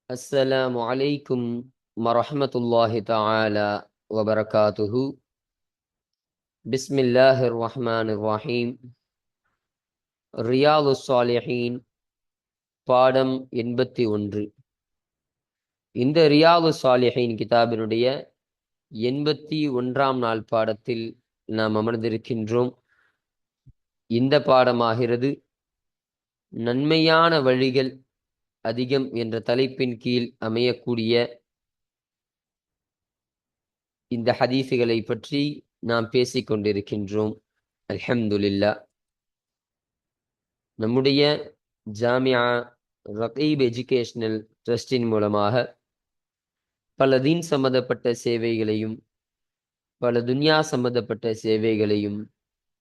السلام عليكم ورحمة الله تعالى وبركاته. بسم الله الرحمن الرحيم. ரியாலு ஸாலிஹீன் பாடம் 81. இந்த ரியாலு ஸாலிஹீன் கிதாபினுடைய 81ஆம் நாள் பாடத்தில் நாம் அமர்ந்திருக்கின்றோம். இந்த பாடமாகிறது நன்மையான வழிகள் அதிகம் என்ற தலைப்பின் கீழ் அமையக்கூடிய இந்த ஹதீஸுகளை பற்றி நாம் பேசிக் கொண்டிருக்கின்றோம். அல்ஹம்துலில்லாஹ். நம்முடைய ஜாமியா ரகீப் எஜுகேஷனல் ட்ரஸ்டின் மூலமாக பல தீன் சம்பந்தப்பட்ட சேவைகளையும் பல துன்யா சம்பந்தப்பட்ட சேவைகளையும்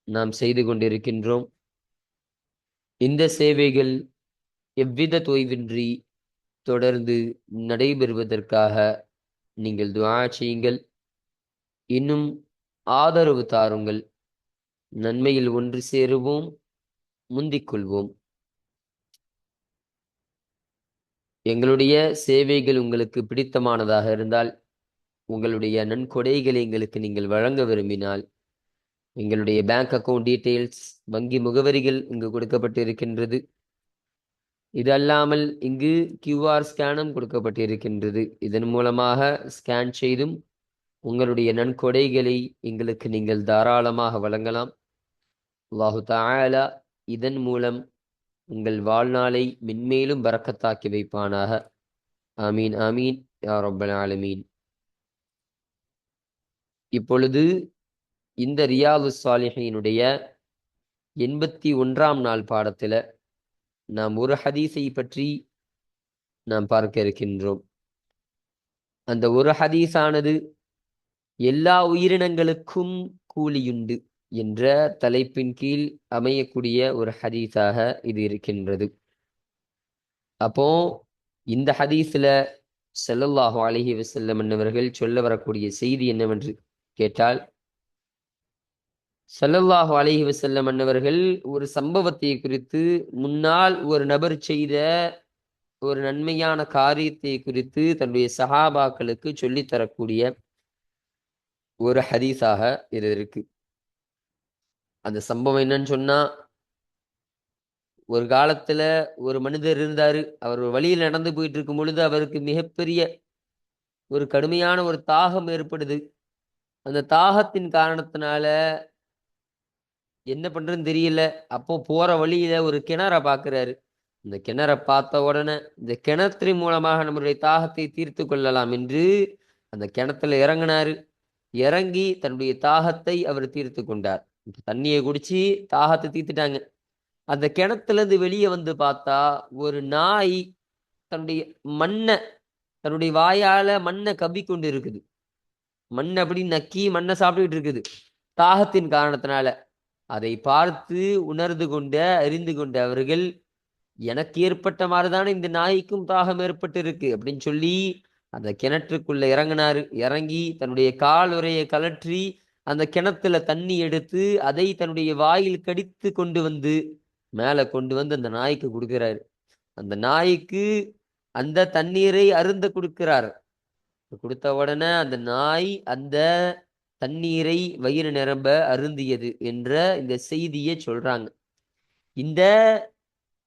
நாம் செய்து கொண்டிருக்கின்றோம். இந்த சேவைகள் எவ்வித தொய்வின்றி தொடர்ந்து நடைபெறுவதற்காக நீங்கள் துஆ செய்யுங்கள், இன்னும் ஆதரவு தாருங்கள். நன்மையில் ஒன்று சேருவோம், முந்திக் கொள்வோம். எங்களுடைய சேவைகள் உங்களுக்கு பிடித்தமானதாக இருந்தால், உங்களுடைய நன்கொடைகளை எங்களுக்கு நீங்கள் வழங்க விரும்பினால், எங்களுடைய பேங்க் அக்கவுண்ட் டீட்டெயில்ஸ், வங்கி முகவரிகள் இங்கு கொடுக்கப்பட்டு இருக்கின்றது. இது அல்லாமல் இங்கு கியூஆர் ஸ்கேனும் கொடுக்கப்பட்டிருக்கின்றது. இதன் மூலமாக ஸ்கேன் செய்தும் உங்களுடைய நன்கொடைகளை எங்களுக்கு நீங்கள் தாராளமாக வழங்கலாம். அல்லாஹு தஆலா இதன் மூலம் உங்கள் வாழ்நாளை மென்மேலும் பரக்கத்தாக்கி வைப்பானாக. ஆமீன் ஆமீன் யா ரப்பல் ஆலமீன். இப்பொழுது இந்த ரியாலு ஸாலிஹீனுடைய 81ஆம் நாள் பாடத்தில் நாம் ஒரு ஹதீஸை பற்றி நாம் பார்க்க இருக்கின்றோம். அந்த ஒரு ஹதீஸானது எல்லா உயிரினங்களுக்கும் கூலியுண்டு என்ற தலைப்பின் கீழ் அமையக்கூடிய ஒரு ஹதீஸாக இது இருக்கின்றது. அப்போ இந்த ஹதீஸ்ல ஸல்லல்லாஹு அலைஹி வஸல்லம் அவர்கள் சொல்ல வரக்கூடிய செய்தி என்னவென்று கேட்டால், ஸல்லல்லாஹு அலைஹி வஸல்லம் அவர்கள் ஒரு சம்பவத்தை குறித்து, முன்னால் ஒரு நபர் செய்த ஒரு நன்மையான காரியத்தை குறித்து தன்னுடைய சஹாபாக்களுக்கு சொல்லித்தரக்கூடிய ஒரு ஹதீஸாக இது இருக்கு. அந்த சம்பவம் என்னன்னு சொன்னா, ஒரு காலத்துல ஒரு மனிதர் இருந்தாரு. அவர் வழியில் நடந்து போயிட்டு இருக்கும் பொழுது அவருக்கு மிகப்பெரிய ஒரு கடுமையான ஒரு தாகம் ஏற்படுது. அந்த தாகத்தின் காரணத்தினால என்ன பண்றதுன்னு தெரியல. அப்போ போற வழியில ஒரு கிணற பார்க்கிறாரு. இந்த கிணற பார்த்த உடனே இந்த கிணற்றின் மூலமாக நம்முடைய தாகத்தை தீர்த்து கொள்ளலாம் என்று அந்த கிணத்துல இறங்கினாரு. இறங்கி தன்னுடைய தாகத்தை அவர் தீர்த்து கொண்டார். தண்ணியை குடிச்சு தாகத்தை தீர்த்துட்டாங்க. அந்த கிணத்துல இருந்து வெளியே வந்து பார்த்தா ஒரு நாய் தன்னுடைய மண்ணை, தன்னுடைய வாயால மண்ணை கவ்வி கொண்டு இருக்குது. மண் அப்படி நக்கி மண்ணை சாப்பிட்டுக்கிட்டு இருக்குது தாகத்தின் காரணத்தினால. அதை பார்த்து உணர்ந்து கொண்ட, அறிந்து கொண்ட அவர்கள், எனக்கு ஏற்பட்ட மாதிரிதானே இந்த நாய்க்கும் தாகம் ஏற்பட்டு இருக்கு அப்படின்னு சொல்லி அந்த கிணற்றுக்குள்ள இறங்கினாரு. இறங்கி தன்னுடைய கால் உரையை கலற்றி அந்த கிணத்துல தண்ணி எடுத்து அதை தன்னுடைய வாயில் கடித்து கொண்டு வந்து மேல கொண்டு வந்து அந்த நாய்க்கு கொடுக்கிறாரு. அந்த நாய்க்கு அந்த தண்ணீரை அருந்த கொடுக்கிறார். கொடுத்த உடனே அந்த நாய் அந்த தண்ணீரை வயிறு நிரம்ப அருந்தியது என்ற இந்த செய்தியை சொல்றாங்க. இந்த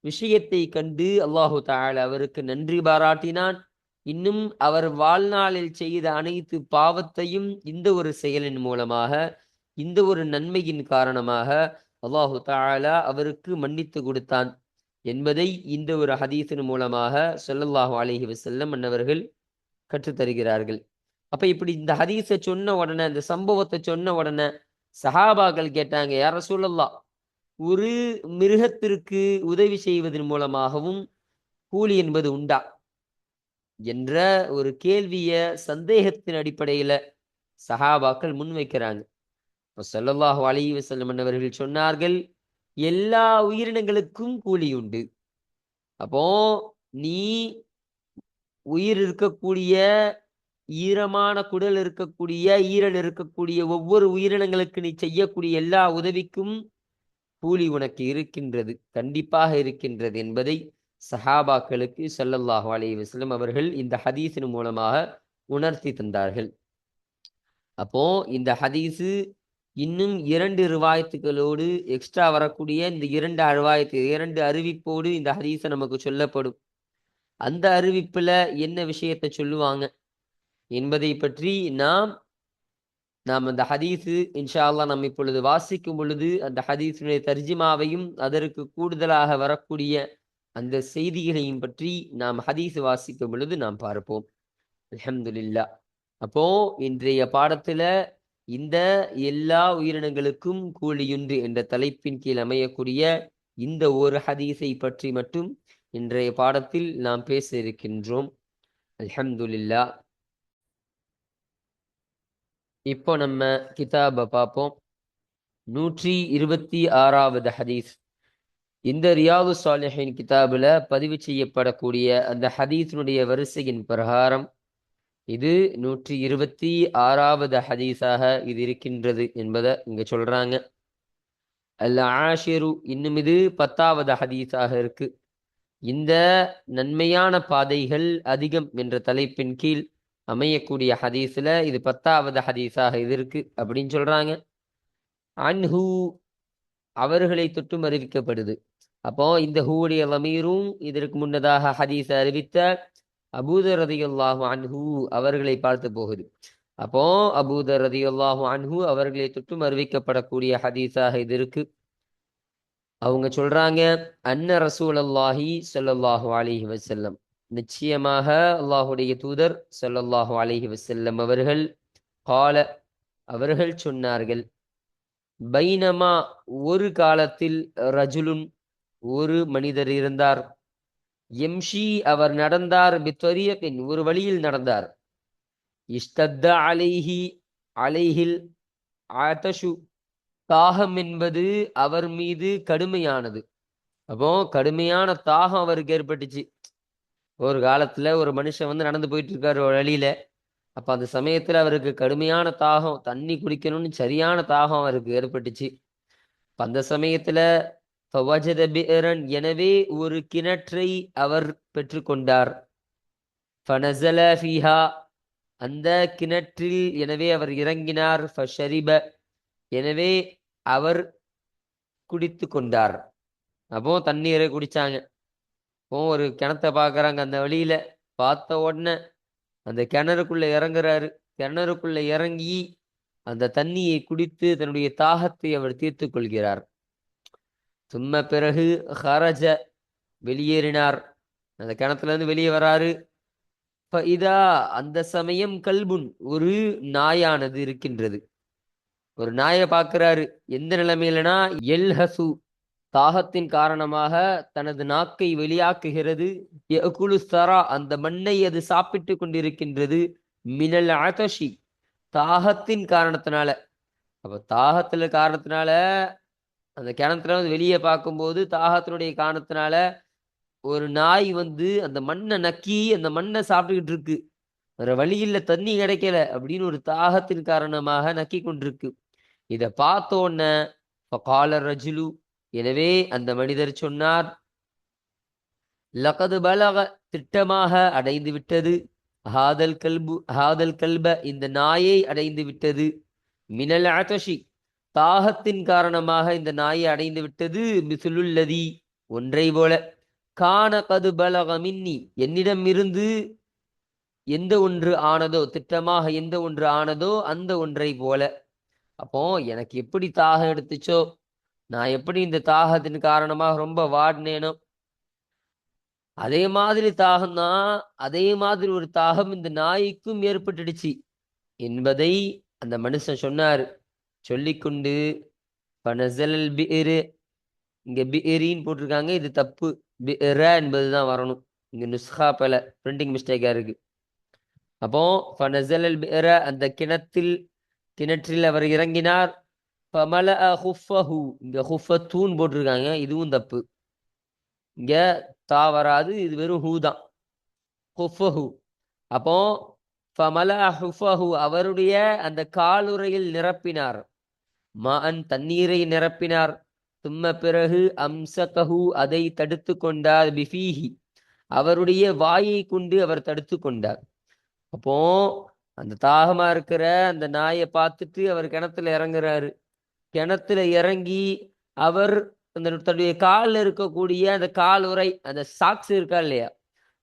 விஷயத்தை கண்டு அல்லாஹு தஆலா அவருக்கு நன்றி பாராட்டினான். இன்னும் அவர் வாழ்நாளில் செய்த அனைத்து பாவத்தையும் இந்த ஒரு செயலின் மூலமாக, இந்த ஒரு நன்மையின் காரணமாக அல்லாஹு தஆலா அவருக்கு மன்னித்து கொடுத்தான் என்பதை இந்த ஒரு ஹதீஸின் மூலமாக ஸல்லல்லாஹு அலைஹி வஸல்லம் அன்னவர்கள் கற்றுத்தருகிறார்கள். அப்ப இப்படி இந்த ஹதீஸை சொன்ன உடனே, இந்த சம்பவத்தை சொன்ன உடனே சஹாபாக்கள் கேட்டாங்க, யா ரசூலல்லாஹ், ஒரு மிருகத்திற்கு உதவி செய்வதன் மூலமாகவும் கூலி என்பது உண்டா என்ற ஒரு கேள்விய சந்தேகத்தின் அடிப்படையில சஹாபாக்கள் முன்வைக்கிறாங்க. இப்போ ஸல்லல்லாஹு அலைஹி வஸல்லம் அவர்கள் சொன்னார்கள், எல்லா உயிரினங்களுக்கும் கூலி உண்டு. அப்போ நீ உயிர் இருக்கக்கூடிய, ஈரமான குடல் இருக்கக்கூடிய, ஈரல் இருக்கக்கூடிய ஒவ்வொரு உயிரினங்களுக்கு நீ செய்யக்கூடிய எல்லா உதவிக்கும் கூலி உனக்கு இருக்கின்றது, கண்டிப்பாக இருக்கின்றது என்பதை சஹாபாக்களுக்கு ஸல்லல்லாஹு அலைஹி வஸல்லம் அவர்கள் இந்த ஹதீஸின் மூலமாக உணர்த்தி தந்தார்கள். அப்போ இந்த ஹதீஸு இன்னும் 2 ரிவாயத்துகளோடு எக்ஸ்ட்ரா வரக்கூடிய இந்த 2 அறிவிப்போடு இந்த ஹதீஸ நமக்கு சொல்லப்படும். அந்த அறிவிப்புல என்ன விஷயத்த சொல்லுவாங்க என்பதை பற்றி நாம் அந்த ஹதீஸு இன்ஷா அல்லாஹ் நாம் இப்பொழுது வாசிக்கும் பொழுது அந்த ஹதீஸுடைய தர்ஜிமாவையும் அதற்கு கூடுதலாக வரக்கூடிய அந்த செய்திகளையும் பற்றி நாம் ஹதீஸ் வாசிக்கும் பொழுது நாம் பார்ப்போம். அல்ஹம்துலில்லாஹ். அப்போ இன்றைய பாடத்துல இந்த எல்லா உயிரினங்களுக்கும் கூலியுண்டு என்ற தலைப்பின் கீழ் அமையக்கூடிய இந்த ஒரு ஹதீஸை பற்றி மட்டும் இன்றைய பாடத்தில் நாம் பேச இருக்கின்றோம். அல்ஹம்துலில்லாஹ். இப்போ நம்ம கிதாபை பார்ப்போம். 126வது ஹதீஸ். இந்த ரியாது சாலிஹின் கிதாபுல பதிவு செய்யப்படக்கூடிய அந்த ஹதீஸினுடைய வரிசையின் பிரகாரம் இது 126வது ஹதீஸாக இது இருக்கின்றது என்பதை இங்க சொல்றாங்க. அல் ஆஷிரு, இன்னும் இது 10வது ஹதீஸாக இருக்கு. இந்த நன்மையான பாதைகள் அதிகம் என்ற தலைப்பின் கீழ் அமையக்கூடிய ஹதீஸ்ல இது 10வது ஹதீஸாக இது இருக்கு அப்படின்னு சொல்றாங்க. அன்ஹு, அவர்களை தொட்டும் அறிவிக்கப்படுது. அப்போ இந்த ஹூடைய லமீரும் இதற்கு முன்னதாக ஹதீஸ் அறிவித்த அபூதர் ரலியல்லாஹு அன்ஹு அவர்களை பார்த்து போகுது. அப்போ அபூதர் ரலியல்லாஹு அன்ஹு அவர்களை தொட்டும் அறிவிக்கப்படக்கூடிய ஹதீஸாக இது இருக்கு. அவங்க சொல்றாங்க, அன்ன ரசூலல்லாஹி ஸல்லல்லாஹு அலைஹி வஸல்லம், நிச்சயமாக அல்லாஹுடைய தூதர் ஸல்லல்லாஹு அலைஹி வஸல்லம் அவர்கள் கால, அவர்கள் சொன்னார்கள், பைனமா, ஒரு காலத்தில், ரஜுலுன், ஒரு மனிதர் இருந்தார், எம்ஷி, அவர் நடந்தார், பித்வரியத்தின், ஒரு வழியில் நடந்தார், இஷ்தத்த அலைஹி, அலைஹில் ஆதஷு, தாகம் என்பது அவர் மீது கடுமையானது. அப்போ கடுமையான தாகம் அவருக்கு ஏற்பட்டுச்சு. ஒரு காலத்துல ஒரு மனுஷன் வந்து நடந்து போயிட்டு இருக்காரு ஒரு வழியில. அப்ப அந்த சமயத்துல அவருக்கு கடுமையான தாகம், தண்ணி குடிக்கணும்னு சரியான தாகம் அவருக்கு ஏற்பட்டுச்சு. அந்த சமயத்துல ஃபவஜத பிஅரன், எனவே ஒரு கிணற்றை அவர் பெற்றுக்கொண்டார். ஃபனஸல ஃபீஹா, அந்த கிணற்றில் எனவே அவர் இறங்கினார். ஃபஷரிப, எனவே அவர் குடித்து கொண்டார். அப்போ தண்ணீரை குடிச்சாங்க. அப்போ ஒரு கிணத்தை பார்க்கறாங்க அந்த வழியில. பார்த்த உடனே அந்த கிணறுக்குள்ள இறங்குறாரு. கிணறுக்குள்ள இறங்கி அந்த தண்ணியை குடித்து தன்னுடைய தாகத்தை அவர் தீர்த்து கொள்கிறார். சும்ம, பிறகு, ஹரஜ, வெளியேறினார். அந்த கிணத்துல இருந்து வெளியே வராரு. இதா, அந்த சமயம், கல்புன், ஒரு நாயானது இருக்கின்றது. ஒரு நாயை பார்க்கிறாரு. எந்த நிலைமையிலனா, எல்ஹசு, தாகத்தின் காரணமாக தனது நாக்கை வெளியாக்குகிறது. யஅகுலு ஸரா, அந்த மண்ணை அது சாப்பிட்டு கொண்டிருக்கின்றது. மினல் அதஷி, தாகத்தின் காரணத்தினால. அப்ப தாகத்துல காரணத்தினால அந்த கிணத்துல வந்து வெளியே பார்க்கும்போது தாகத்தினுடைய காரணத்தினால ஒரு நாய் வந்து அந்த மண்ணை நக்கி அந்த மண்ணை சாப்பிட்டுக்கிட்டு இருக்கு. வேற வழியில தண்ணி கிடைக்கல அப்படின்னு ஒரு தாகத்தின் காரணமாக நக்கி கொண்டிருக்கு. இதை பார்த்த உடனே ஃபகால ரஜுலு, எனவே அந்த மனிதர் சொன்னார், லகது பலக, திட்டமாக அடைந்து விட்டது, ஹாதல் கல்ப, இந்த நாயை அடைந்து விட்டது, மினல் அதஷி, தாகத்தின் காரணமாக இந்த நாயை அடைந்து விட்டது, மிசுலுல்லதி, ஒன்றை போல, கான கது பலக மின்னி, என்னிடம் இருந்து எந்த ஒன்று ஆனதோ, திட்டமாக எந்த ஒன்று ஆனதோ அந்த ஒன்றை போல. அப்போ எனக்கு எப்படி தாகம் எடுத்துச்சோ, நான் எப்படி இந்த தாகத்தின் காரணமாக ரொம்ப வாடினேனோ, அதே மாதிரி தாகம் தான், அதே மாதிரி ஒரு தாகம் இந்த நாய்க்கும் ஏற்பட்டுடுச்சு என்பதை அந்த மனுஷன் சொன்னார். சொல்லிக்கொண்டு பனசல் பிஇரு, இங்க பிஇரின்னு போட்டிருக்காங்க, இது தப்பு, பிஇர என்பதுதான் வரணும். இங்க நுஸ்ஹா பல பிரிண்டிங் மிஸ்டேக்கா இருக்கு. அப்போ ஃபனஸல் பிஇர, அந்த கிணற்றில் அவர் இறங்கினார். ஃபமலஅ ஹுஃபஹு, இங்க ஹுஃபத்தூன் போட்டிருக்காங்க, இதுவும் தப்பு. இங்க தா வராது, இது வெறும் ஹூ தான். ஹுஃபஹு. அப்போ ஃபமலஅ ஹுஃபஹு, அவருடைய அந்த காலுறையில் நிரப்பினார். மாஅன், தண்ணீரை நிரப்பினார். தும்ம பிறகு அம்சகஹு அதை தடுத்து கொண்டார் பிஃபீஹி அவருடைய வாயை கொண்டு அவர் தடுத்து கொண்டார். அப்போ அந்த தாகமா இருக்கிற அந்த நாயை பார்த்துட்டு அவர் கிணத்துல இறங்குறாரு. கிணத்துல இறங்கி அவர் அந்த தன்னுடைய காலில் இருக்கக்கூடிய அந்த கால் உறை அந்த சாக்ஸ் இருக்கா இல்லையா,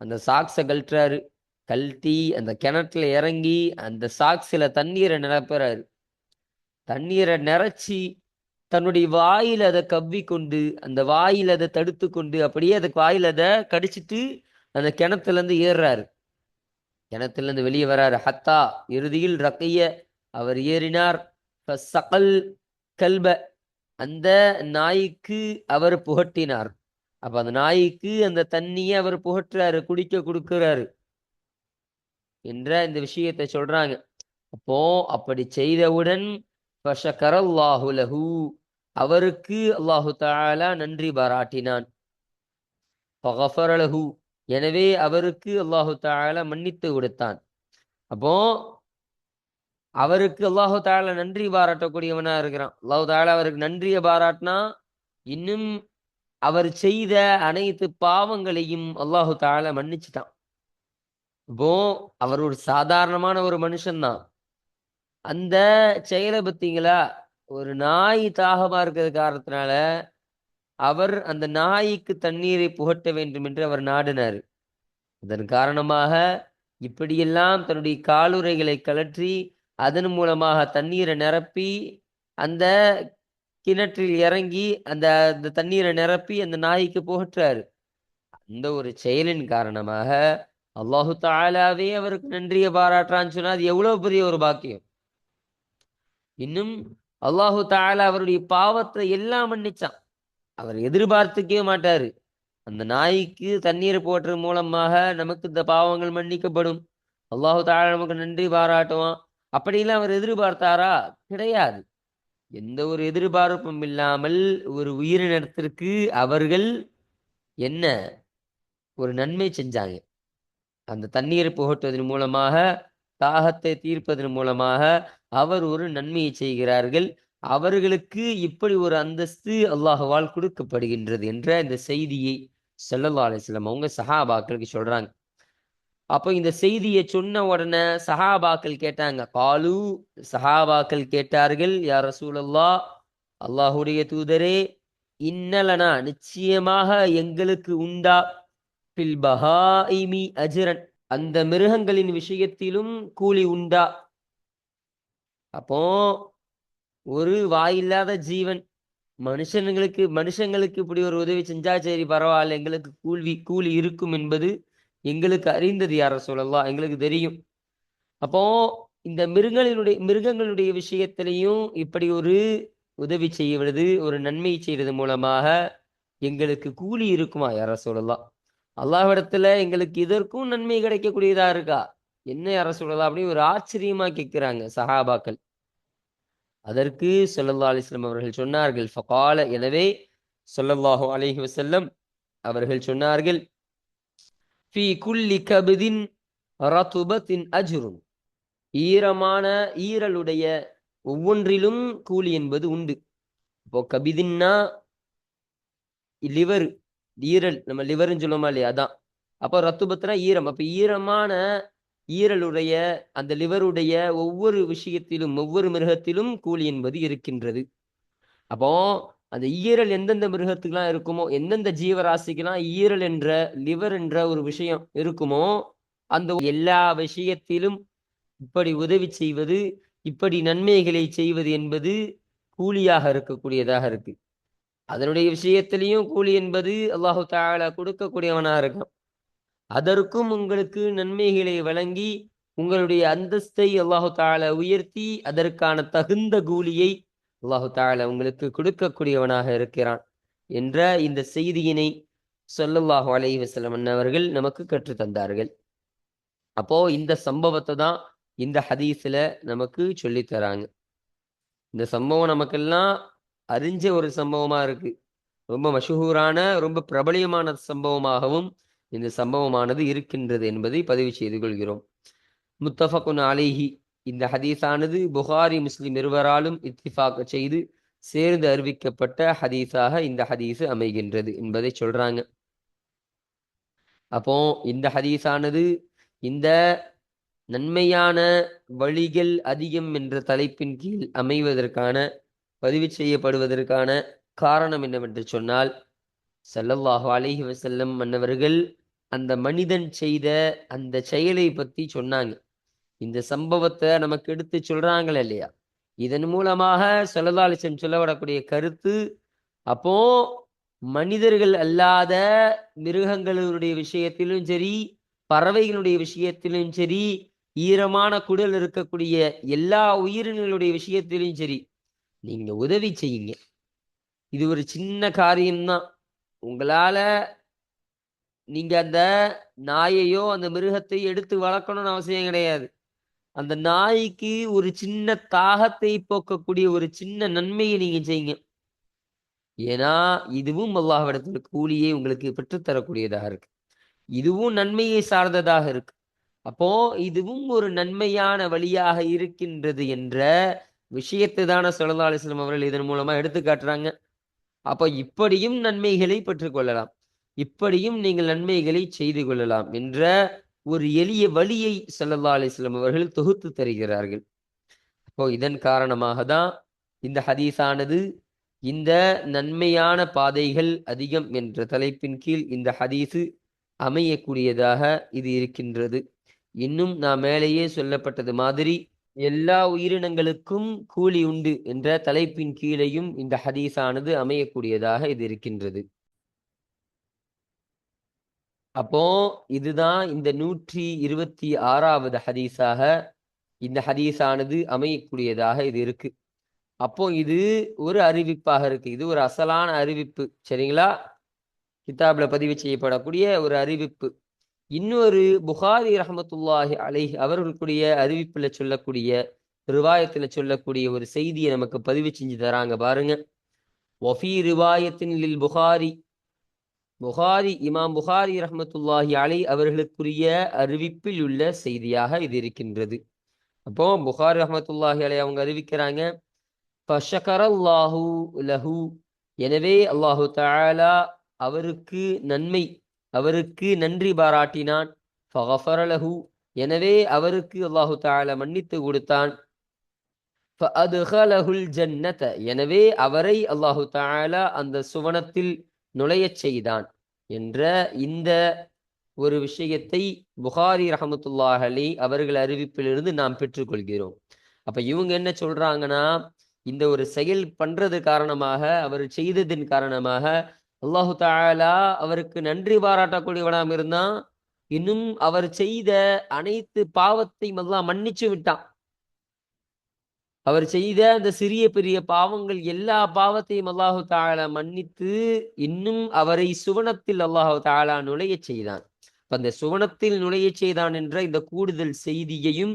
அந்த சாக்ஸை கழட்டுறாரு. கழட்டி அந்த கிணத்துல இறங்கி அந்த சாக்ஸில் தண்ணீரை நிரப்புறாரு. தண்ணீரை நிறச்சி தன்னுடைய வாயில் அதை கவ்வி கொண்டு அந்த வாயில் அதை தடுத்து கொண்டு அப்படியே அந்த வாயில் அதை கடிச்சிட்டு அந்த கிணத்துல இருந்து ஏறுறாரு. கிணத்துல இருந்து வெளியே வராரு. ஹத்தா இறுதியில் ரக்கைய அவர் ஏறினார். சகல் கல்ப அந்த நாய்க்கு அவர் புகட்டினார். அப்ப அந்த நாய்க்கு அந்த தண்ணியை அவர் புகட்டுறாரு, குடிக்க கொடுக்கிறாரு என்ற இந்த விஷயத்தை சொல்றாங்க. அப்போ அப்படி செய்தவுடன் ஃபஷக்கரல்லாஹு லஹு அவருக்கு அல்லாஹு தஆலா நன்றி பாராட்டினான். ஃபகஃபர லஹு எனவே அவருக்கு அல்லாஹு தஆலா மன்னித்து கொடுத்தான். அப்போ அவருக்கு அல்லாஹு தஆலா நன்றி பாராட்டக்கூடியவனா இருக்கிறான். அல்லாஹு தஆலா அவருக்கு நன்றியை பாராட்டினா இன்னும் அவர் செய்த அனைத்து பாவங்களையும் அல்லாஹு தஆலா மன்னிச்சுட்டான். இப்போ அவர் ஒரு சாதாரணமான ஒரு மனுஷன்தான். அந்த செயலை பத்தீங்களா, ஒரு நாய் தாகமா இருக்கிறது காரணத்தினால அவர் அந்த நாய்க்கு தண்ணீரை புகட்ட வேண்டும் என்று அவர் நாடினார். அதன் காரணமாக இப்படியெல்லாம் தன்னுடைய காலுறைகளை கழற்றி அதன் மூலமாக தண்ணீரை நிரப்பி அந்த கிணற்றில் இறங்கி அந்த தண்ணீரை நிரப்பி அந்த நாய்க்கு புகற்றாரு. அந்த ஒரு செயலின் காரணமாக அல்லாஹு தஆலாவே அவருக்கு நன்றியை பாராட்டுறான்னு சொன்னா அது எவ்வளவு பெரிய ஒரு பாக்கியம். இன்னும் அல்லாஹு தஆலா அவருடைய பாவத்தை எல்லாம் மன்னிச்சான். அவர் எதிர்பார்த்துக்கவே மாட்டாரு. அந்த நாய்க்கு தண்ணீர் போடுறது மூலமாக நமக்கு இந்த பாவங்கள் மன்னிக்கப்படும், அல்லாஹு தஆலா நமக்கு நன்றி பாராட்டுவான் அப்படிலாம் அவர் எதிர்பார்த்தாரா? கிடையாது. எந்த ஒரு எதிர்பார்ப்பும் இல்லாமல் ஒரு உயிரினத்திற்கு அவர்கள் என்ன ஒரு நன்மை செஞ்சாங்க. அந்த தண்ணீரை புகட்டுவதன் மூலமாக தாகத்தை தீர்ப்பதன் மூலமாக அவர் ஒரு நன்மையை செய்கிறார்கள். அவர்களுக்கு இப்படி ஒரு அந்தஸ்து அல்லாஹ்வால் கொடுக்கப்படுகின்றது என்ற இந்த செய்தியை ஸல்லல்லாஹு அலைஹி வஸல்லம் அவங்க சஹாபாக்களுக்கு சொல்றாங்க. அப்போ இந்த செய்தியை சொன்ன உடனே சஹாபாக்கள் கேட்டாங்க. காலு சஹாபாக்கள் கேட்டார்கள், யா ரசூலல்லாஹ் அல்லாஹுடைய தூதரே, இன்னலனா நிச்சயமாக எங்களுக்கு உண்டா ஃபில் பஹாயிமி அஜ்ரன் அந்த மிருகங்களின் விஷயத்திலும் கூலி உண்டா? அப்போ ஒரு வாயில்லாத ஜீவன் மனுஷங்களுக்கு இப்படி ஒரு உதவி செஞ்சா சரி பரவாயில்ல, எங்களுக்கு கூலி இருக்கும் என்பது எங்களுக்கு அறிந்தது யா ரசூலல்லாஹ், எங்களுக்கு தெரியும். அப்போ இந்த மிருகங்களுடைய விஷயத்திலையும் இப்படி ஒரு உதவி செய்வது ஒரு நன்மை செய்யறது மூலமாக எங்களுக்கு கூலி இருக்குமா யா ரசூலல்லாஹ்? அல்லாஹ்விடத்துல எங்களுக்கு இதற்கும் நன்மை கிடைக்கக்கூடியதா இருக்கா? என்ன யா ரசூலல்லாஹ் அப்படின்னு ஒரு ஆச்சரியமா கேட்கிறாங்க சஹாபாக்கள். அதற்கு ஸல்லல்லாஹு அலைஹி வஸல்லம் அவர்கள் சொன்னார்கள், ஃபகால எனவே ஸல்லல்லாஹு அலைஹி வஸல்லம் அவர்கள் சொன்னார்கள், ஃபீ குல்லி கப்தின் ரதுபத்தின் அஜ்ருன் ஈரமான ஈரலுடைய ஒவ்வொன்றிலும் கூலி என்பது உண்டு. இப்போ கபிதின்னா லிவர், ஈரல், நம்ம லிவர்னு சொல்லுவோமா இல்லையா, அதான். அப்போ ரத்துபத்னா ஈரம். அப்ப ஈரமான ஈரலுடைய அந்த லிவருடைய ஒவ்வொரு விஷயத்திலும் ஒவ்வொரு மிருகத்திலும் கூலி என்பது இருக்கின்றது. அப்போ அந்த ஈரல் எந்தெந்த மிருகத்துக்கெல்லாம் இருக்குமோ, எந்தெந்த ஜீவராசிக்கெல்லாம் ஈரல் என்ற லிவர் என்ற ஒரு விஷயம் இருக்குமோ, அந்த எல்லா விஷயத்திலும் இப்படி உதவி செய்வது, இப்படி நன்மைகளை செய்வது என்பது கூலியாக இருக்கக்கூடியதாக இருக்கு. அதனுடைய விஷயத்திலையும் கூலி என்பது அல்லாஹு தஆலா கொடுக்கக்கூடியவனா இருக்கான். அதற்கும் உங்களுக்கு நன்மைகளை வழங்கி உங்களுடைய அந்தஸ்தை அல்லாஹு தஆலா உயர்த்தி அதற்கான தகுந்த கூலியை அல்லாஹு தஆலா உங்களுக்கு கொடுக்கக்கூடியவனாக இருக்கிறான் என்ற இந்த செய்தியினை ஸல்லல்லாஹு அலைஹி வஸல்லம் அவர்கள் நமக்கு கற்றுத் தந்தார்கள். அப்போ இந்த சம்பவத்தை தான் இந்த ஹதீஸ்ல நமக்கு சொல்லித் தராங்க. இந்த சம்பவம் நமக்கெல்லாம் அறிஞ்ச ஒரு சம்பவமா இருக்கு. ரொம்ப மஷஹூரான ரொம்ப பிரபலியமான சம்பவமாகவும் இந்த சம்பவமானது இருக்கின்றது என்பதை பதிவு செய்து கொள்கிறோம். முத்தஃபகுன் அலைஹி இந்த ஹதீஸானது புகாரி முஸ்லிம் இருவராலும் இத்திஃபாக் செய்து சேர்ந்து அறிவிக்கப்பட்ட ஹதீஸாக இந்த ஹதீஸ் அமைகின்றது என்பதை சொல்றாங்க. அப்போ இந்த ஹதீஸானது இந்த நன்மையான வழிகள் அதிகம் என்ற தலைப்பின் கீழ் அமைவதற்கான பதிவு செய்யப்படுவதற்கான காரணம் என்னவென்று சொன்னால், ஸல்லல்லாஹு அலைஹி வஸல்லம் மன்னவர்கள் அந்த மனிதன் செய்த அந்த செயலை பத்தி சொன்னாங்க. இந்த சம்பவத்தை நமக்கு எடுத்து சொல்றாங்களே இல்லையா? இதன் மூலமாக ஸல்லல்லாஹு அலைஹி வஸல்லம் சொல்ல வரக்கூடிய கருத்து, அப்போ மனிதர்கள் அல்லாத மிருகங்களுடைய விஷயத்திலும் சரி, பறவைகளுடைய விஷயத்திலும் சரி, ஈரமான குடல் இருக்கக்கூடிய எல்லா உயிரினங்களுடைய விஷயத்திலும் சரி, நீங்க உதவி செய்யுங்க. இது ஒரு சின்ன காரியம்தான். உங்களால நீங்க அந்த நாயையோ, அந்த மிருகத்தை எடுத்து வளர்க்கணும்னு அவசியம் கிடையாது. அந்த நாய்க்கு ஒரு சின்ன தாகத்தை போக்கக்கூடிய ஒரு சின்ன நன்மையை நீங்க செய்யுங்க. ஏன்னா, இதுவும் அல்லாஹ்விடத்தில் கூலியை உங்களுக்கு பெற்றுத்தரக்கூடியதாக இருக்கு. இதுவும் நன்மையை சார்ந்ததாக இருக்கு. அப்போ இதுவும் ஒரு நன்மையான வழியாக இருக்கின்றது என்ற விஷயத்தை தான ஸல்லல்லாஹு அலைஹி வஸல்லம் அவர்கள் இதன் மூலமா எடுத்து காட்டுறாங்க. அப்ப இப்படியும் நன்மைகளை பெற்றுக்கொள்ளலாம். இப்படியும் நீங்கள் நன்மைகளை செய்து கொள்ளலாம் என்ற ஒரு எளிய வழியை ஸல்லல்லாஹு அலைஹி வஸல்லம் அவர்கள் தொகுத்து தருகிறார்கள். அப்போ இதன் காரணமாக தான் இந்த ஹதீஸானது இந்த நன்மையான பாதைகள் அதிகம் என்ற தலைப்பின் கீழ் இந்த ஹதீஸு அமையக்கூடியதாக இது இருக்கின்றது. இன்னும் நான் மேலேயே சொல்லப்பட்டது மாதிரி எல்லா உயிரினங்களுக்கும் கூலி உண்டு என்ற தலைப்பின் கீழேயும் இந்த ஹதீஸானது அமையக்கூடியதாக இது இருக்கின்றது. அப்போ இதுதான் இந்த 126வது ஹதீஸாக இந்த ஹதீஸானது அமையக்கூடியதாக இது இருக்கு. அப்போ இது ஒரு அறிவிப்பாக இருக்கு. இது ஒரு அசலான அறிவிப்பு. சரிங்களா? கிதாப்ல பதிவு செய்யப்படக்கூடிய ஒரு அறிவிப்பு. இன்னொரு புகாரி ரஹ்மத்துல்லாஹி அலைஹி அவர்களுடைய அறிவிப்புல சொல்லக்கூடிய, ரிவாயத்துல சொல்லக்கூடிய ஒரு செய்தியை நமக்கு பதிவு செஞ்சு தராங்க பாருங்க. வஃபீ ரிவாயத்தின் லில் புகாரி, புகாரி இமாம் புகாரி ரஹ்மத்துல்லாஹி அலைஹி அவர்களுக்குரிய அறிவிப்பில் உள்ள செய்தியாக இது இருக்கின்றது. அப்போ புகாரி ரஹ்மத்துல்லாஹி அலைஹி அவங்க அறிவிக்கிறாங்க, ஃபஷகரல்லாஹு லஹு, எனவே அல்லாஹு தஆலா அவருக்கு அவருக்கு நன்றி பாராட்டினான். ஃபகஃபர லஹு, எனவே அவருக்கு அல்லாஹு தஆலா மன்னித்து கொடுத்தான். ஃபஅத்கலஹுல் ஜன்னத, எனவே அவரை அல்லாஹு தஆலா அந்த சுவனத்தில் நுழையச் செய்தான் என்ற இந்த ஒரு விஷயத்தை புகாரி ரஹமத்துல்லாஹி அலைஹி அவர்கள் அறிவிப்பிலிருந்து நாம் பெற்றுக்கொள்கிறோம். அப்ப இவங்க என்ன சொல்றாங்கன்னா, இந்த ஒரு செயல் பண்றது காரணமாக, அவர் செய்ததின் காரணமாக அல்லாஹு தஆலா அவருக்கு நன்றி பாராட்டக்கூடியவனாக இருந்தான். இன்னும் அவர் செய்த அனைத்து பாவத்தையும் அல்லாஹ் மன்னிச்சு விட்டான். அவர் செய்த அந்த சிறிய பெரிய பாவங்கள் எல்லா பாவத்தையும் அல்லாஹு தஆலா மன்னித்து, இன்னும் அவரை சுவனத்தில் அல்லாஹு தஆலா நுழையச் செய்தான். அந்த சுவனத்தில் நுழையச் செய்தான் என்ற இந்த கூடுதல் செய்தியையும்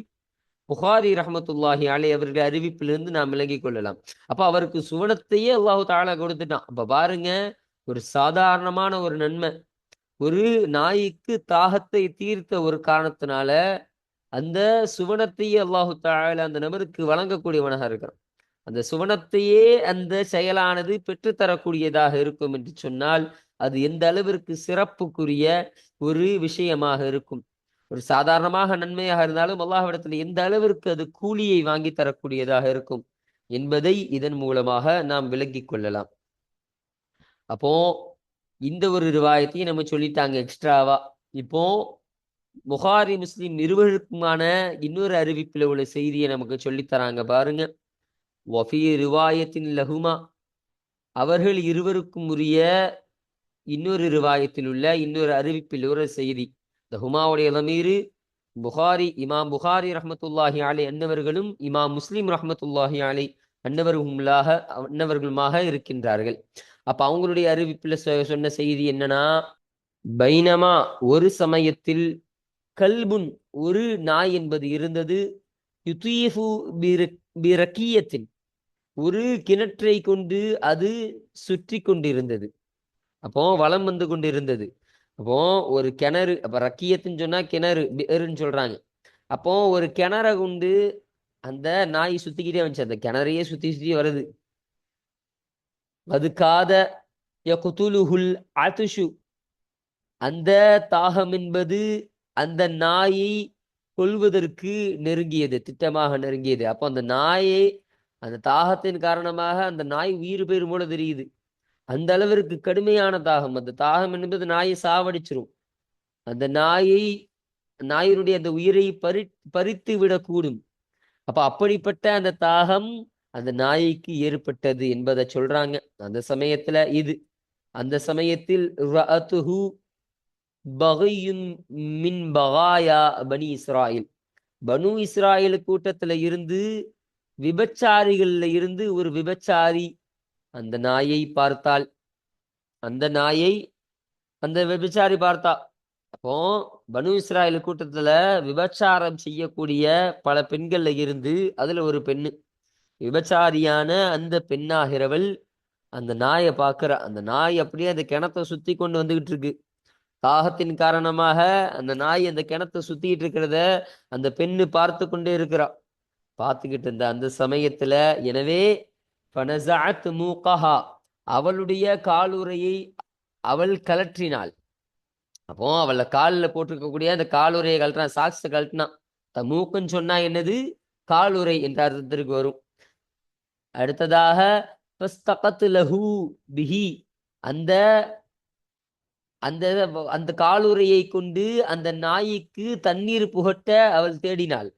புகாரி ரஹ்மத்துல்லாஹி அலைஹி அவர்கள் அறிவிப்பிலிருந்து நாம் விளங்கிக் கொள்ளலாம். அப்ப அவருக்கு சுவனத்தையே அல்லாஹு தஆலா கொடுத்துட்டான். அப்ப பாருங்க, ஒரு சாதாரணமான ஒரு நன்மை, ஒரு நாய்க்கு தாகத்தை தீர்த்த ஒரு காரணத்தினால அந்த சுவனத்தையே அல்லாஹு தஆலா அந்த நபருக்கு வழங்கக்கூடியவனாக இருக்கிறான். அந்த சுவனத்தையே அந்த செயலானது பெற்றுத்தரக்கூடியதாக இருக்கும் என்று சொன்னால், அது எந்த அளவிற்கு சிறப்புக்குரிய ஒரு விஷயமாக இருக்கும். ஒரு சாதாரணமாக நன்மையாக இருந்தாலும் அல்லாஹ்விடத்தில் எந்த அளவிற்கு அது கூலியை வாங்கி தரக்கூடியதாக இருக்கும் என்பதை இதன் மூலமாக நாம் விளங்கிக் கொள்ளலாம். அப்போ இந்த ஒரு ரிவாயத்தையும் நம்ம சொல்லிட்டாங்க எக்ஸ்ட்ராவா. இப்போ புகாரி முஸ்லிம் இருவருக்குமான இன்னொரு அறிவிப்பில் உள்ள செய்தியை நமக்கு சொல்லித் தராங்க பாருங்க. வஃபீ ரிவாயத்தின் லஹுமா, அவர்கள் இருவருக்கும் உரிய இன்னொரு ரிவாயத்தில் உள்ள இன்னொரு அறிவிப்பில் ஒரு செய்தி. இந்த ஹுமாவுடைய லமீரு புகாரி, இமாம் புகாரி ரஹ்மத்துல்லாஹி அலைஹி அன்னவர்களும் இமாம் முஸ்லிம் ரஹ்மத்துல்லாஹி அலைஹி அன்னவர்களுமாக இருக்கின்றார்கள். அப்ப அவங்களுடைய அறிவிப்புல சொன்ன செய்தி என்னன்னா, பைனமா ஒரு சமயத்தில் கல்புன் ஒரு நாய் என்பது இருந்தது, யுதீஃபு பிரக்கியத்தின் ஒரு கிணற்றை கொண்டு அது சுற்றி கொண்டிருந்தது. அப்போ வலம் வந்து கொண்டிருந்தது. அப்போ ஒரு கிணறு, அப்ப ரக்கியத்துன்னு சொன்னா கிணறு, பிர்ன்னு சொல்றாங்க. அப்போ ஒரு கிணற கொண்டு அந்த நாய் சுத்திக்கிட்டே வந்துச்சு. அந்த கிணறையே சுத்தி சுத்தி வருது. அது காத யகுதுலுஹுல் அதுஷு, அந்த தாகம் என்பது அந்த நாயை கொல்வதற்கு நெருங்கியது, திட்டமாக நெருங்கியது. அப்போ அந்த நாயை, அந்த தாகத்தின் காரணமாக அந்த நாய் உயிர் பெறும் போல தெரியுது. அந்த அளவிற்கு கடுமையான தாகம். அந்த தாகம் என்பது நாயை சாவடிச்சிரும். அந்த நாயினுடைய அந்த உயிரை பறித்து விடக்கூடும். அப்ப அப்படிப்பட்ட அந்த தாகம் அந்த நாய்க்கு ஏற்பட்டது என்பதை சொல்றாங்க. அந்த சமயத்துல அந்த சமயத்தில் ரஅத்துஹு பகையுன் மின் பகாயா பனி இஸ்ராயில், பனு இஸ்ராயல் கூட்டத்துல இருந்து, விபச்சாரிகள்ல இருந்து ஒரு விபச்சாரி அந்த நாயை பார்த்தாள். அந்த நாயை அந்த விபச்சாரி பார்த்தா. அப்போ பனு இஸ்ராயல் கூட்டத்துல விபச்சாரம் செய்யக்கூடிய பல பெண்கள்ல இருந்து அதுல ஒரு பெண்ணு, விபச்சாரியான அந்த பெண்ணாகிறவள் அந்த நாயை பார்க்கிறா. அந்த நாய் அப்படியே அந்த கிணத்தை சுத்தி கொண்டு வந்துகிட்டு இருக்கு. தாகத்தின் காரணமாக அந்த நாய் அந்த கிணத்தை சுத்திட்டு இருக்கிறத அந்த பெண்ணு பார்த்து கொண்டே இருக்கிறா. பார்த்துக்கிட்டு இருந்த அந்த சமயத்துல, எனவே ஃபனஸஅத் மூகஹா, அவளுடைய காலுறையை அவள் கலற்றினாள். அப்போ அவளை காலில் போட்டிருக்கக்கூடிய அந்த காலுறையை கழட்டினான், சாக்ஸை கழட்டினான். மூக்குன்னு சொன்னா என்னது? காலுறை என்ற அர்த்தத்திற்கு வரும். அடுத்ததாக லஹு பிஹி, அந்த அந்த அந்த காலுறையை கொண்டு அந்த நாய்க்கு தண்ணீர் புகட்ட அவள் தேடினாள்.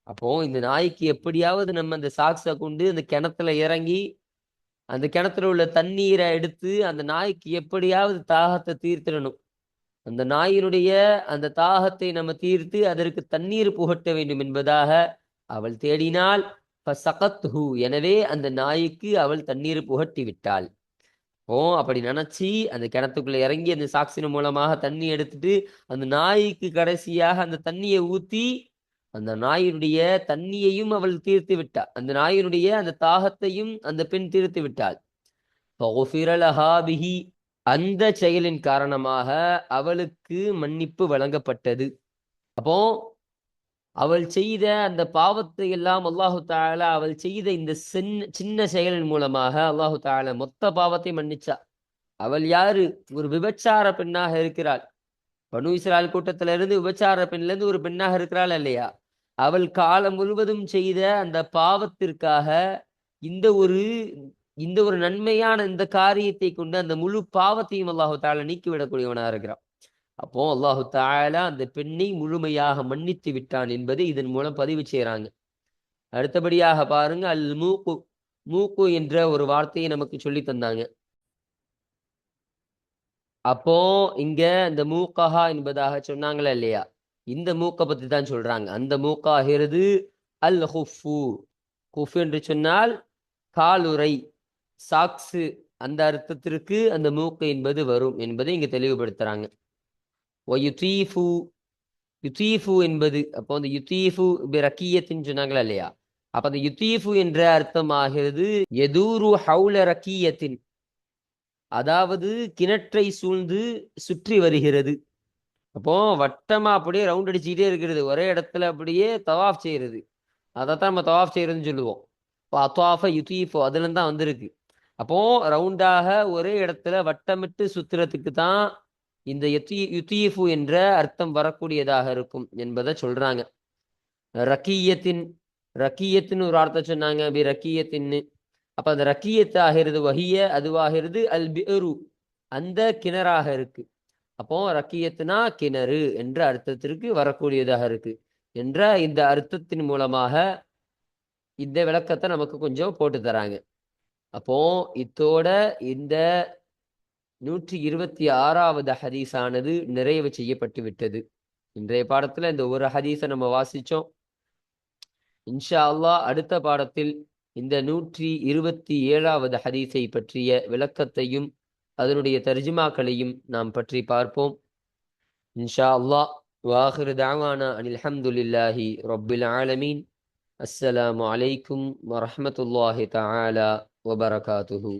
அப்போ இந்த நாய்க்கு எப்படியாவது நம்ம அந்த சாக்ஸை கொண்டு அந்த கிணத்துல இறங்கி அந்த கிணத்துல உள்ள தண்ணீரை எடுத்து அந்த நாய்க்கு எப்படியாவது தாகத்தை தீர்த்திடணும். அந்த நாயினுடைய அந்த தாகத்தை நம்ம தீர்த்து அதற்கு தண்ணீர் புகட்ட வேண்டும் என்பதாக அவள் தேடினாள். எனவே அந்த நாய்க்கு அவள் தண்ணீர் புகட்டி விட்டாள். அப்படி நினைச்சு அந்த கிணத்துக்குள்ள இறங்கி அந்த சாக்சின் மூலமாக தண்ணி எடுத்துட்டு அந்த நாய்க்கு கடைசியாக அந்த தண்ணியை ஊத்தி அந்த நாயினுடைய தண்ணியையும் அவள் தீர்த்து விட்டாள். அந்த நாயினுடைய அந்த தாகத்தையும் அந்த பெண் தீர்த்து விட்டாள். அந்த செயலின் காரணமாக அவளுக்கு மன்னிப்பு வழங்கப்பட்டது. அப்போ அவள் செய்த அந்த பாவத்தை எல்லாம் அல்லாஹு தாலா அவள் செய்த இந்த சின்ன செயலின் மூலமாக அல்லாஹு தாலா மொத்த பாவத்தை மன்னிச்சா. அவள் யாரு? ஒரு விபச்சார பெண்ணாக இருக்கிறாள். பனு இஸ்ராயல் கூட்டத்திலிருந்து விபச்சார பெண்ல இருந்து ஒரு பெண்ணாக இருக்கிறாள் இல்லையா? அவள் காலம் முழுவதும் செய்த அந்த பாவத்திற்காக இந்த ஒரு இந்த ஒரு நன்மையான இந்த காரியத்தை கொண்டு அந்த முழு பாவத்தையும் அல்லாஹு தாலா நீக்கிவிடக்கூடியவனாக இருக்கிறான். அப்போ அல்லாஹு தாலா அந்த பெண்ணை முழுமையாக மன்னித்து விட்டான் என்பதை இதன் மூலம் பதிவு செய்யறாங்க. அடுத்தபடியாக பாருங்க, அல் மூக்கு, மூக்கு என்ற ஒரு வார்த்தையை நமக்கு சொல்லி தந்தாங்க. அப்போ இங்க இந்த மூக்கஹா என்பதாக சொன்னாங்களா இல்லையா? இந்த மூக்கை பத்தி தான் சொல்றாங்க. அந்த மூக்காகிறது அல் ஹுஃபு. குஃப் என்று சொன்னால் காலுறை, சாக்ஸு, அந்த அர்த்தத்திற்கு அந்த மூக்கு என்பது வரும் என்பதை இங்க தெளிவுபடுத்துறாங்க. யுதீஃபு, யுதீஃபு என்பது, அப்போ அந்த யுதீஃபு ரக்கியத்தின்னு சொன்னாங்களா இல்லையா? அப்ப அந்த யுதீஃபு என்ற அர்த்தம் ஆகிறது எதூரு ஹவுல ரக்கியத்தின், அதாவது கிணற்றை சூழ்ந்து சுற்றி வருகிறது. அப்போ வட்டமா அப்படியே ரவுண்ட் அடிச்சுக்கிட்டே இருக்கிறது, ஒரே இடத்துல அப்படியே தவாஃப் செய்யறது. அதைத்தான் நம்ம தவாஃப் செய்யறதுன்னு சொல்லுவோம். இப்போ அத்வாஃப யுதீஃபு அதுல தான் வந்திருக்கு. அப்போ ரவுண்டாக ஒரே இடத்துல வட்டமிட்டு சுத்துறதுக்கு தான் இந்த யுதீஃபு என்ற அர்த்தம் வரக்கூடியதாக இருக்கும் என்பதை சொல்றாங்க. ரக்கியத்தின், ரக்கியத்தின் ஒரு அர்த்தம் சொன்னாங்க, பி ரக்கியத்தின்னு. அப்ப அந்த ரக்கியத்து ஆகிறது வஹிய, அதுவாகிறது அல் பிரு, அந்த கிணறாக இருக்கு. அப்போ ரக்கியத்துனா கிணறு என்ற அர்த்தத்திற்கு வரக்கூடியதாக இருக்கு என்ற இந்த அர்த்தத்தின் மூலமாக இந்த விளக்கத்தை நமக்கு கொஞ்சம் போட்டு தராங்க. அப்போ இத்தோட இந்த 126வது ஹதீஸானது நிறைவு செய்யப்பட்டு விட்டது. இன்றைய பாடத்துல இந்த ஒரு ஹதீஸை நம்ம வாசிச்சோம். இன்ஷா அல்லாஹ் அடுத்த பாடத்தில் இந்த 127வது ஹதீஸை பற்றிய விளக்கத்தையும் அதனுடைய தர்ஜுமாக்களையும் நாம் பற்றி பார்ப்போம் இன்ஷா அல்லாஹ். வாஹிரு தஅவானா அனில் ஹம்துலில்லாஹி ரப்பில் ஆலமீன். அஸ்ஸலாமு அலைக்கும் வரஹ்மத்துல்லாஹி தஆலா வபரகாத்துஹு.